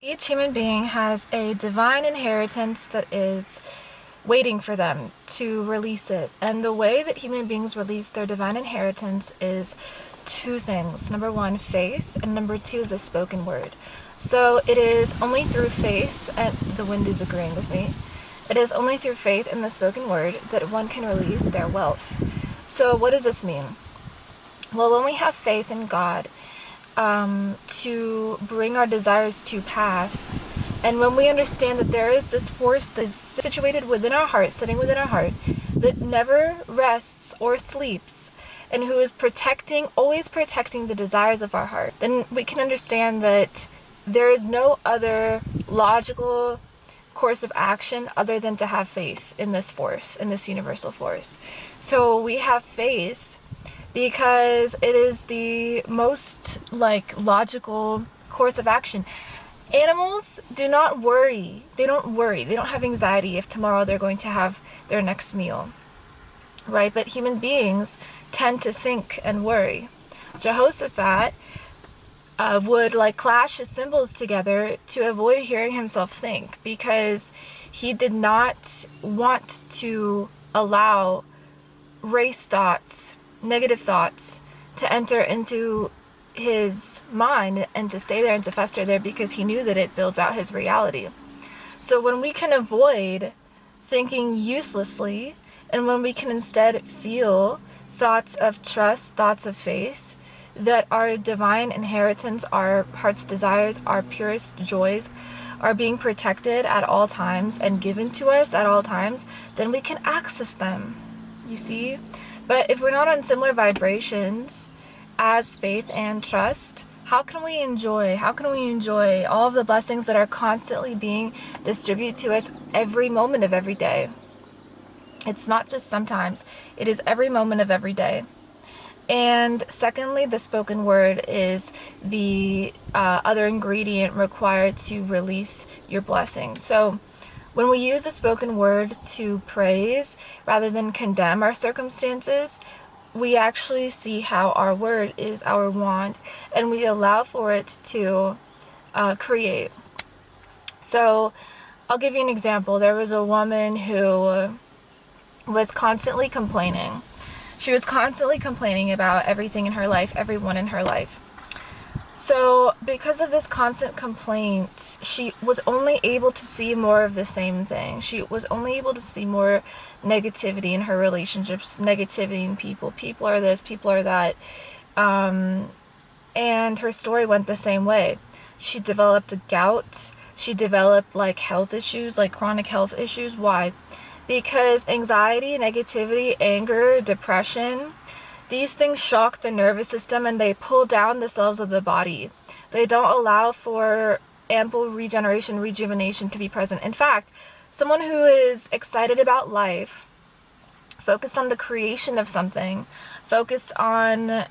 Each human being has a divine inheritance that is waiting for them to release it. And the way that human beings release their divine inheritance is two things. Number one, faith, and number two, the spoken word. So it is only through faith, and the wind is agreeing with me, it is only through faith in the spoken word that one can release their wealth. So what does this mean? Well, when we have faith in God, to bring our desires to pass, and when we understand that there is this force that is situated within our heart, sitting within our heart, that never rests or sleeps, and who is always protecting the desires of our heart, then we can understand that there is no other logical course of action other than to have faith in this force, in this universal force. So we have faith because it is the most logical course of action. Animals do not worry. They don't worry. They don't have anxiety if tomorrow they're going to have their next meal, right? But human beings tend to think and worry. Jehoshaphat would clash his cymbals together to avoid hearing himself think, because he did not want to allow race thoughts, negative thoughts, to enter into his mind and to stay there and to fester there, because he knew that it builds out his reality. So when we can avoid thinking uselessly, and when we can instead feel thoughts of trust, thoughts of faith, that our divine inheritance, our heart's desires, our purest joys are being protected at all times and given to us at all times, then we can access them, you see? But if we're not on similar vibrations as faith and trust, how can we enjoy all of the blessings that are constantly being distributed to us every moment of every day? It's not just sometimes, it is every moment of every day. And secondly, the spoken word is the other ingredient required to release your blessing. So when we use a spoken word to praise rather than condemn our circumstances, we actually see how our word is our wand, and we allow for it to create. So I'll give you an example. There was a woman who was constantly complaining. She was constantly complaining about everything in her life, everyone in her life. So because of this constant complaint, she was only able to see more of the same thing. She was only able to see more negativity in her relationships, negativity in people. People are this, people are that. And her story went the same way. She developed a gout. She developed health issues, chronic health issues. Why? Because anxiety, negativity, anger, depression, these things shock the nervous system and they pull down the cells of the body. They don't allow for ample rejuvenation to be present. In fact, someone who is excited about life, focused on the creation of something, focused on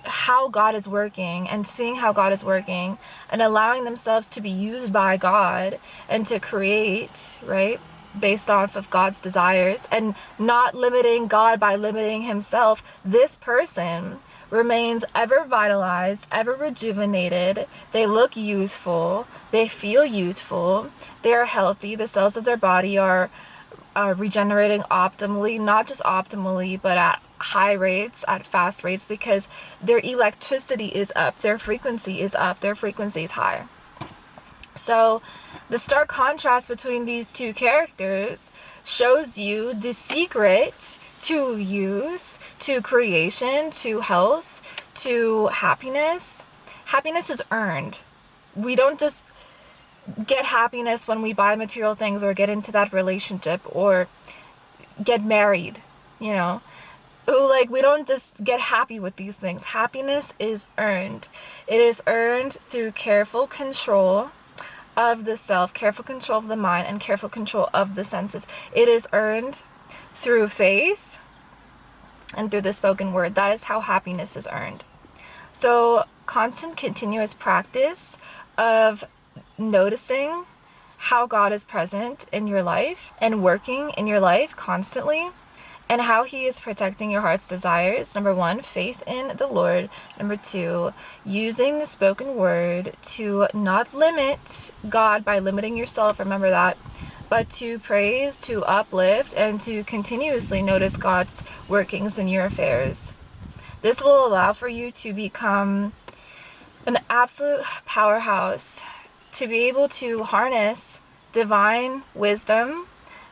how God is working and seeing how God is working and allowing themselves to be used by God and to create, right? Based off of God's desires, and not limiting God by limiting himself, this person remains ever vitalized, ever rejuvenated. They look youthful, they feel youthful, they are healthy, the cells of their body are regenerating optimally, not just optimally, but at high rates, at fast rates, because their electricity is up, their frequency is up, their frequency is high. So the stark contrast between these two characters shows you the secret to youth, to creation, to health, to happiness. Happiness is earned. We don't just get happiness when we buy material things or get into that relationship or get married, we don't just get happy with these things. Happiness is earned. It is earned through careful control of the self, careful control of the mind, and careful control of the senses. It is earned through faith and through the spoken word. That is how happiness is earned. So constant, continuous practice of noticing how God is present in your life and working in your life constantly, and how he is protecting your heart's desires. Number one, faith in the Lord. Number two, using the spoken word to not limit God by limiting yourself, remember that, but to praise, to uplift, and to continuously notice God's workings in your affairs. This will allow for you to become an absolute powerhouse, to be able to harness divine wisdom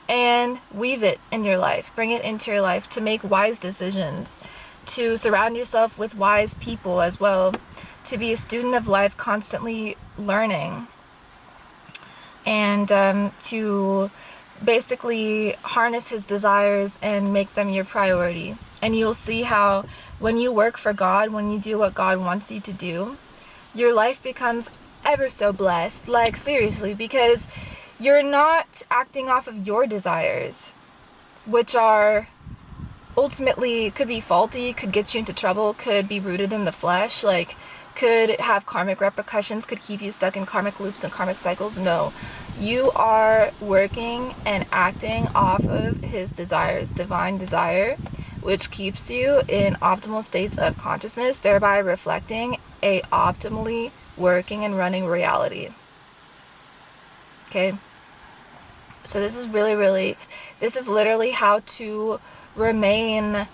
and weave it in your life, bring it into your life, to make wise decisions, to surround yourself with wise people as well, to be a student of life, constantly learning, and to basically harness his desires and make them your priority. And you'll see how when you work for God, when you do what God wants you to do, your life becomes ever so blessed. Like, seriously, because you're not acting off of your desires, which are ultimately could be faulty, could get you into trouble, could be rooted in the flesh, like could have karmic repercussions, could keep you stuck in karmic loops and karmic cycles. No, you are working and acting off of his desires, divine desire, which keeps you in optimal states of consciousness, thereby reflecting a optimally working and running reality. Okay, so this is this is literally how to remain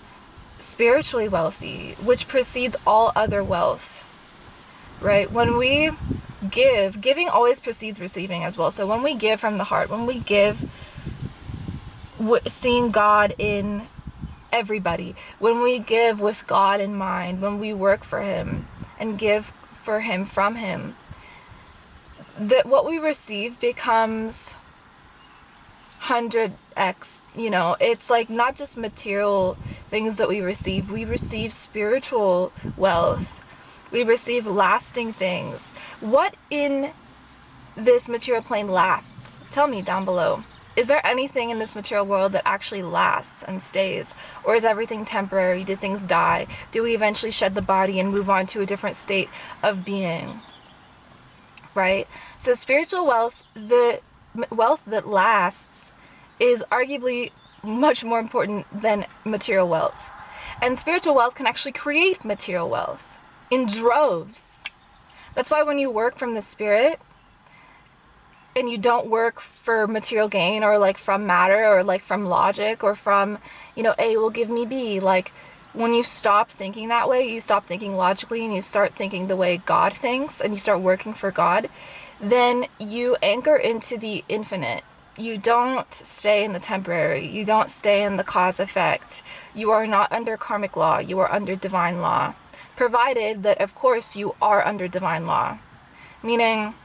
spiritually wealthy, which precedes all other wealth, right? When we give, giving always precedes receiving as well. So when we give from the heart, when we give, seeing God in everybody, when we give with God in mind, when we work for him and give for him from him, that what we receive becomes 100x. You know, it's like not just material things that we receive spiritual wealth, we receive lasting things. What in this material plane lasts? Tell me down below. Is there anything in this material world that actually lasts and stays? Or is everything temporary? Do things die? Do we eventually shed the body and move on to a different state of being? Right? So spiritual wealth, the wealth that lasts, is arguably much more important than material wealth. And spiritual wealth can actually create material wealth in droves. That's why when you work from the spirit, and you don't work for material gain, or like from matter, or like from logic, or from, you know, A will give me B, like when you stop thinking that way, you stop thinking logically and you start thinking the way God thinks, and you start working for God, then you anchor into the infinite. You don't stay in the temporary. You don't stay in the cause effect. You are not under karmic law. You are under divine law. Provided that, of course, you are under divine law. Meaning,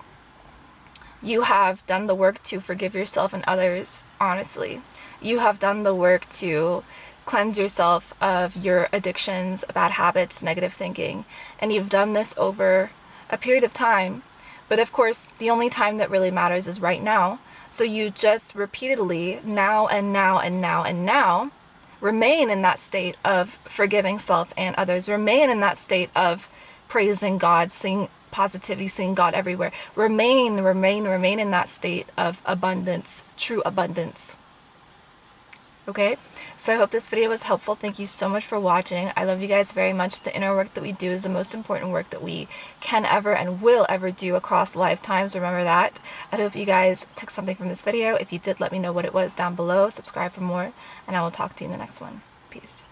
you have done the work to forgive yourself and others, honestly. You have done the work to cleanse yourself of your addictions, bad habits, negative thinking. And you've done this over a period of time. But of course, the only time that really matters is right now. So you just repeatedly, now and now and now and now, remain in that state of forgiving self and others. Remain in that state of praising God, seeing positivity, seeing God everywhere. Remain in that state of abundance, true abundance. Okay, so I hope this video was helpful. Thank you so much for watching. I love you guys very much. The inner work that we do is the most important work that we can ever and will ever do across lifetimes. Remember that. I hope you guys took something from this video. If you did, let me know what it was down below. Subscribe for more, and I will talk to you in the next one. Peace.